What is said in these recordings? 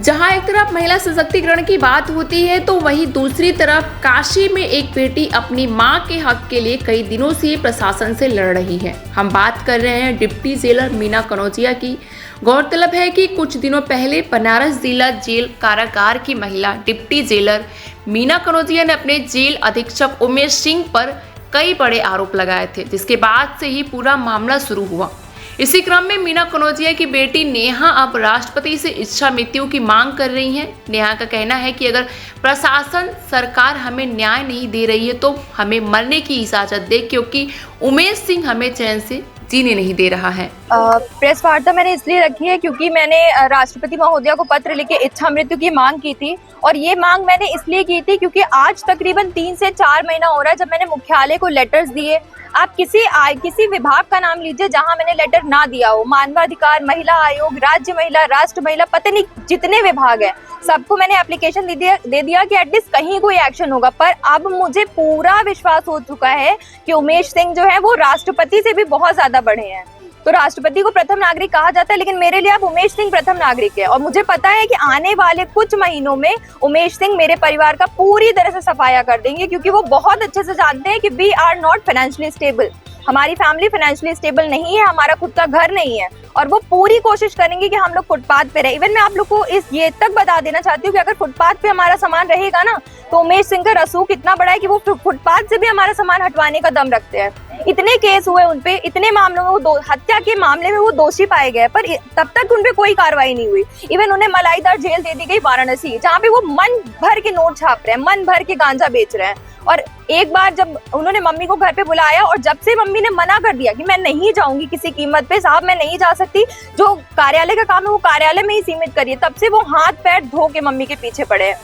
जहां एक तरफ महिला सशक्तिकरण की बात होती है तो वहीं दूसरी तरफ काशी में एक बेटी अपनी मां के हक के लिए कई दिनों से प्रशासन से लड़ रही है। हम बात कर रहे हैं डिप्टी जेलर मीना कनौजिया की। गौरतलब है कि कुछ दिनों पहले बनारस जिला जेल कारागार की महिला डिप्टी जेलर मीना कनौजिया ने अपने जेल अधीक्षक उमेश सिंह पर कई बड़े आरोप लगाए थे, जिसके बाद से ही पूरा मामला शुरू हुआ। इसी क्रम में मीना कनौजिया की बेटी नेहा अब राष्ट्रपति से इच्छा मृत्यु की मांग कर रही हैं। नेहा का कहना है कि अगर प्रशासन सरकार हमें न्याय नहीं दे रही है तो हमें मरने की इजाजत दे, क्योंकि उमेश सिंह हमें चैन से जीने नहीं दे रहा है। प्रेस वार्ता मैंने इसलिए रखी है क्योंकि मैंने राष्ट्रपति महोदया को पत्र लिखे इच्छा मृत्यु की मांग की थी, और ये मांग मैंने इसलिए की थी क्योंकि आज तकरीबन 3 से 4 महीना हो रहा है जब मैंने मुख्यालय को लेटर्स दिए। आप किसी विभाग का नाम लीजिए जहां मैंने लेटर ना दिया हो, मानवाधिकार, महिला आयोग, राज्य महिला, राष्ट्र महिला, पता नहीं जितने विभाग है सबको मैंने एप्लीकेशन दे दिया कि एटलीस्ट कहीं कोई एक्शन होगा। पर अब मुझे पूरा विश्वास हो चुका है कि उमेश सिंह जो है वो राष्ट्रपति से भी बहुत ज्यादा बढ़े हैं। तो राष्ट्रपति को प्रथम नागरिक कहा जाता है, लेकिन मेरे लिए अब उमेश सिंह प्रथम नागरिक है। और मुझे पता है कि आने वाले कुछ महीनों में उमेश सिंह मेरे परिवार का पूरी तरह से सफाया कर देंगे, क्योंकि वो बहुत अच्छे से जानते हैं कि we are not financially stable. हमारी फैमिली फाइनेंशियली स्टेबल नहीं है, हमारा खुद का घर नहीं है, और वो पूरी कोशिश करेंगे कि हम लोग फुटपाथ पे रहे। इवन मैं आप लोग को ये तक बता देना चाहती हूँ कि अगर फुटपाथ पे हमारा सामान रहेगा ना तो उमेश सिंह का रसूख इतना बड़ा है कि वो फुटपाथ से भी हमारा सामान हटवाने का दम रखते हैं। इतने केस हुए उनपे, इतने मामलों में वो हत्या के मामले में वो दोषी पाए गए, पर तब तक उनपे कोई कार्रवाई नहीं हुई। इवन उन्हें मलाईदार जेल दे दी गई वाराणसी, जहाँ पे वो मन भर के नोट छाप रहे हैं, मन भर के गांजा बेच रहे हैं। और एक बार जब उन्होंने मम्मी को घर पे बुलाया और जब से मम्मी ने मना कर दिया कि मैं नहीं जाऊंगी किसी कीमत पे, साहब मैं नहीं जा सकती, जो कार्यालय का काम है वो कार्यालय में ही सीमित करिए, तब से वो हाथ पैर धो के मम्मी के पीछे पड़े हैं।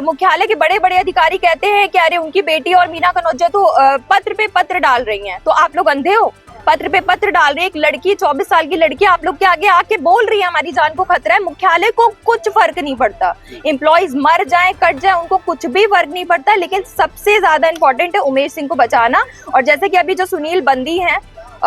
मुख्यालय के बड़े बड़े अधिकारी कहते हैं कि अरे उनकी बेटी और मीना कनौजिया तो पत्र पे पत्र डाल रही हैं। तो आप लोग अंधे हो? पत्र पे पत्र डाल रही है एक लड़की, 24 साल की लड़की आप लोग के आगे आके बोल रही है हमारी जान को खतरा है। मुख्यालय को कुछ फर्क नहीं पड़ता, एम्प्लॉइज मर जाए कट जाए उनको कुछ भी फर्क नहीं पड़ता, लेकिन सबसे ज्यादा इंपॉर्टेंट है उमेश सिंह को बचाना। और जैसे कि अभी जो सुनील बंदी हैं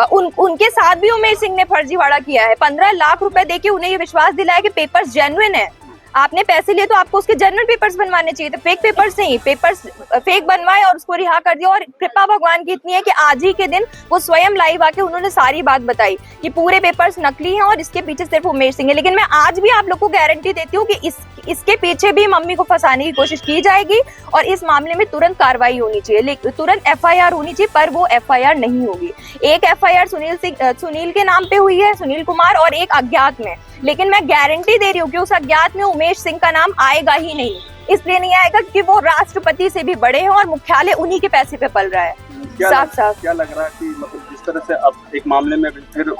उनके साथ भी उमेश सिंह ने फर्जीवाड़ा किया है। 15 लाख रुपए देके उन्हें ये विश्वास दिलाया कि पेपर्स जेन्युइन है। आपने पैसे लिए तो आपको उसके जनरल पेपर्स बनवाने चाहिए थे, फेक पेपर्स नहीं। पेपर्स फेक बनवाए और उसको रिहा कर दिया। और कृपा भगवान की इतनी है कि आज ही के दिन वो स्वयं लाइव आके उन्होंने सारी बात बताई कि पूरे पेपर्स नकली हैं और इसके पीछे सिर्फ उमेश सिंह है। लेकिन मैं आज भी आप लोग को गारंटी देती हूँ कि इसके पीछे भी मम्मी को फंसाने की कोशिश की जाएगी और इस मामले में तुरंत कार्रवाई होनी चाहिए, तुरंत FIR होनी चाहिए। पर वो FIR नहीं होगी। एक FIR सुनील के नाम पे हुई है, सुनील कुमार, और एक अज्ञात में। लेकिन मैं गारंटी दे रही हूँ कि उस अज्ञात में उमेश सिंह का नाम आएगा ही नहीं। इसलिए नहीं आएगा कि वो राष्ट्रपति से भी बड़े हैं और मुख्यालय उन्हीं के पैसे पे पल रहा है। क्या लग रहा है कि मतलब जिस तरह से अब एक मामले में फिर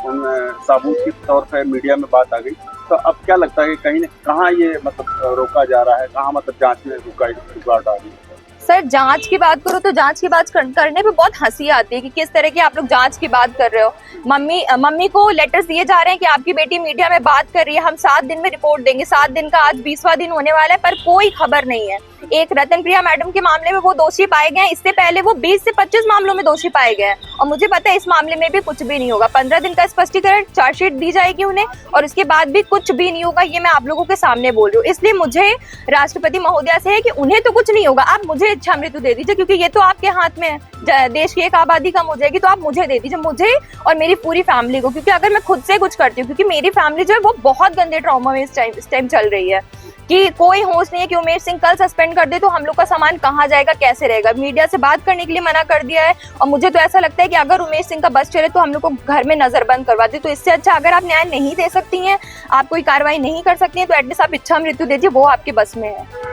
साबुत के तौर पर मीडिया में बात आ गई, तो अब क्या लगता है कि कहीं कहाँ ये मतलब रोका जा रहा है, कहाँ मतलब जांच में रुकावट आ रही है? सर जांच की बात करो तो जांच की बात करने पे बहुत हंसी आती है कि किस तरह की आप लोग जांच की बात कर रहे हो। मम्मी को लेटर्स दिए जा रहे हैं कि आपकी बेटी मीडिया में बात कर रही है, हम 7 दिन में रिपोर्ट देंगे। 7 दिन का आज 20वां दिन होने वाला है, पर कोई खबर नहीं है। एक रतन प्रिया मैडम के मामले में वो दोषी पाए गए हैं, इससे पहले वो 20 से 25 मामलों में दोषी पाए गए हैं, और मुझे पता है इस मामले में भी कुछ भी नहीं होगा। 15 दिन का स्पष्टीकरण, चार्जशीट दी जाएगी उन्हें, और उसके बाद भी कुछ भी नहीं होगा। ये मैं आप लोगों के सामने बोल रही हूँ। इसलिए मुझे राष्ट्रपति महोदया से है कि उन्हें तो कुछ नहीं होगा, आप मुझे इच्छा मृत्यु दे दीजिए, क्योंकि ये तो आपके हाथ में है। देश की एक आबादी कम हो जाएगी तो आप मुझे दे दीजिए, मुझे और मेरी पूरी फैमिली को। क्योंकि अगर मैं खुद से कुछ करती हूँ, क्योंकि मेरी फैमिली जो है वो बहुत गंदे ट्रॉमा में इस टाइम चल रही है कि कोई होश नहीं है कि उमेश सिंह कल सस्पेंड कर दे तो हम लोग का सामान कहाँ जाएगा, कैसे रहेगा। मीडिया से बात करने के लिए मना कर दिया है, और मुझे तो ऐसा लगता है कि अगर उमेश सिंह का बस चले तो हम लोग को घर में नजरबंद करवा दे। तो इससे अच्छा अगर आप न्याय नहीं दे सकती हैं, आप कोई कार्रवाई नहीं कर सकती हैं, तो एटलीस्ट आप इच्छा मृत्यु दीजिए, वो आपके बस में है।